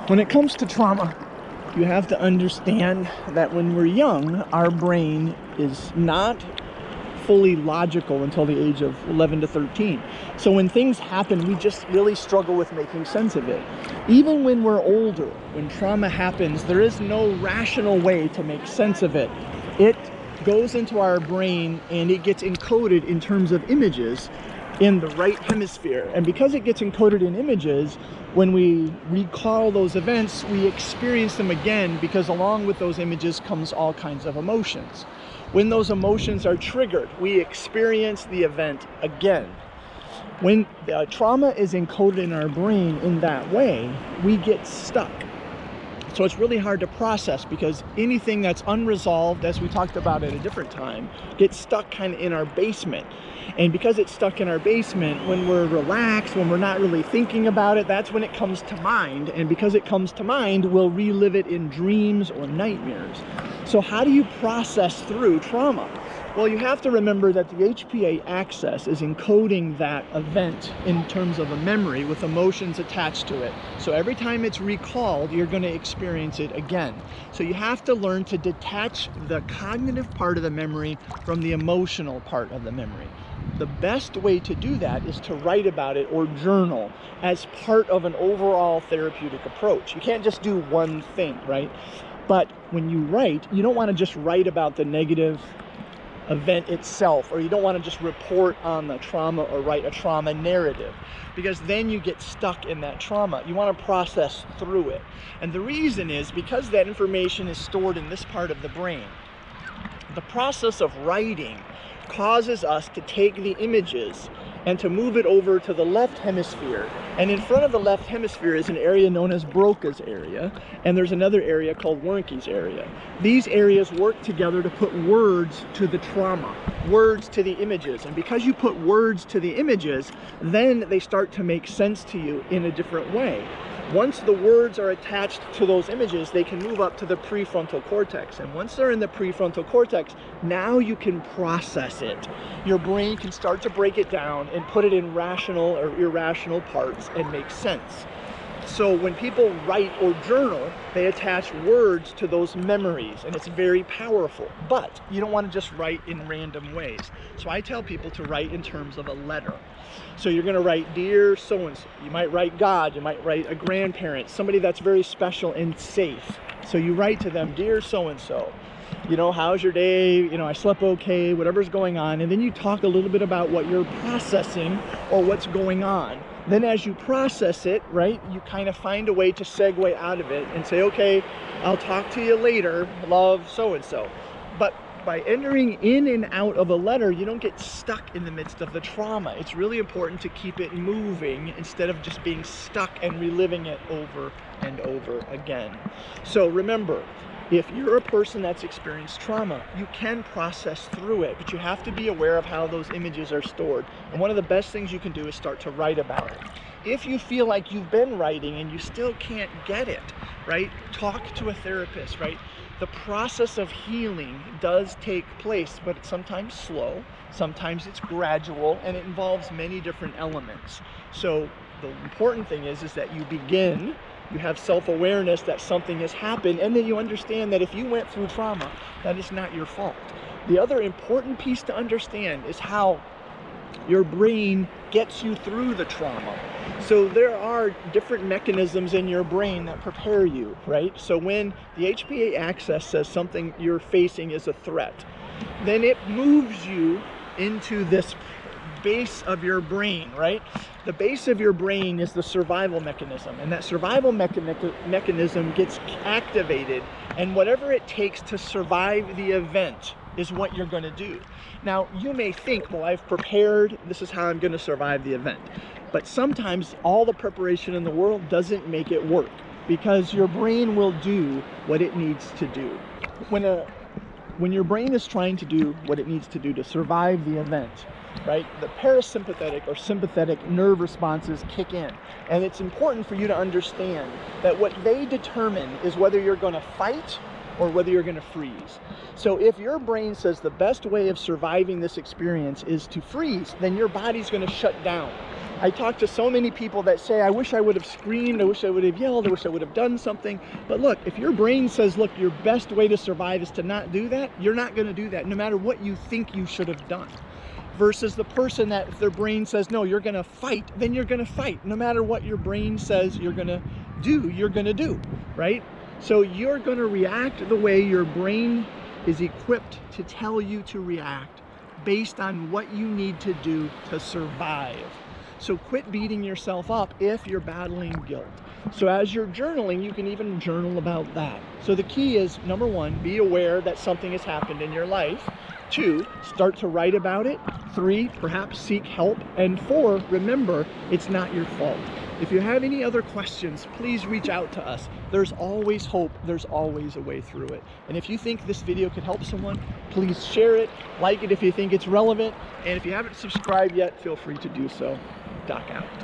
When it comes to trauma, you have to understand that when we're young, our brain is not fully logical until the age of 11 to 13. So when things happen, we just really struggle with making sense of it. Even when we're older, when trauma happens, there is no rational way to make sense of it. It goes into our brain and it gets encoded in terms of images in the right hemisphere. And because it gets encoded in images, when we recall those events, we experience them again, because along with those images comes all kinds of emotions. When those emotions are triggered, we experience the event again. When trauma is encoded in our brain in that way, we get stuck. So it's really hard to process, because anything that's unresolved, as we talked about at a different time, gets stuck kind of in our basement. And because it's stuck in our basement, when we're relaxed, when we're not really thinking about it, that's when it comes to mind. And because it comes to mind, we'll relive it in dreams or nightmares. So how do you process through trauma? Well, you have to remember that the HPA axis is encoding that event in terms of a memory with emotions attached to it. So every time it's recalled, you're going to experience it again. So you have to learn to detach the cognitive part of the memory from the emotional part of the memory. The best way to do that is to write about it or journal as part of an overall therapeutic approach. You can't just do one thing, right? But when you write, you don't want to just write about the negative event itself, or you don't want to just report on the trauma or write a trauma narrative, because then you get stuck in that trauma. You want to process through it. And the reason is because that information is stored in this part of the brain. The process of writing causes us to take the images and to move it over to the left hemisphere. And in front of the left hemisphere is an area known as Broca's area, and there's another area called Wernicke's area. These areas work together to put words to the trauma, words to the images. And because you put words to the images, then they start to make sense to you in a different way. Once the words are attached to those images, they can move up to the prefrontal cortex. And once they're in the prefrontal cortex, now you can process it. Your brain can start to break it down and put it in rational or irrational parts and make sense. So when people write or journal, they attach words to those memories, and it's very powerful. But you don't want to just write in random ways. So I tell people to write in terms of a letter. So you're going to write, "Dear so-and-so." You might write God, you might write a grandparent, somebody that's very special and safe. So you write to them, "Dear so-and-so, you know, how's your day? You know, I slept okay," whatever's going on. And then you talk a little bit about what you're processing or what's going on. Then as you process it, right, you kind of find a way to segue out of it and say, "Okay, I'll talk to you later, love so-and-so." But by entering in and out of a letter, you don't get stuck in the midst of the trauma. It's really important to keep it moving instead of just being stuck and reliving it over and over again. So remember, if you're a person that's experienced trauma, you can process through it, but you have to be aware of how those images are stored. And one of the best things you can do is start to write about it. If you feel like you've been writing and you still can't get it, right, talk to a therapist, right? The process of healing does take place, but it's sometimes slow, sometimes it's gradual, and it involves many different elements. So the important thing is that you begin, you have self-awareness that something has happened, and then you understand that if you went through trauma, that is not your fault. The other important piece to understand is how your brain gets you through the trauma. So there are different mechanisms in your brain that prepare you, right? So when the HPA axis says something you're facing is a threat, then it moves you into this base of your brain, right? The base of your brain is the survival mechanism, and that survival mechanism gets activated, and whatever it takes to survive the event is what you're going to do. Now, you may think, well, I've prepared, this is how I'm going to survive the event. But sometimes all the preparation in the world doesn't make it work, because your brain will do what it needs to do. When your brain is trying to do what it needs to do to survive the event, right, the parasympathetic or sympathetic nerve responses kick in. And it's important for you to understand that what they determine is whether you're going to fight or whether you're going to freeze. So if your brain says the best way of surviving this experience is to freeze, then your body's going to shut down. I talk to so many people that say, I wish I would have screamed, I wish I would have yelled, I wish I would have done something. But look, if your brain says, look, your best way to survive is to not do that, you're not going to do that, no matter what you think you should have done. Versus the person that if their brain says, no, you're going to fight, then you're going to fight. No matter what your brain says you're going to do, you're going to do, right? So you're going to react the way your brain is equipped to tell you to react based on what you need to do to survive. So quit beating yourself up if you're battling guilt. So as you're journaling, you can even journal about that. So the key is, number one, be aware that something has happened in your life. 2, start to write about it. 3, perhaps seek help. And 4, remember, it's not your fault. If you have any other questions, please reach out to us. There's always hope. There's always a way through it. And if you think this video could help someone, please share it, like it if you think it's relevant. And if you haven't subscribed yet, feel free to do so. Doc out.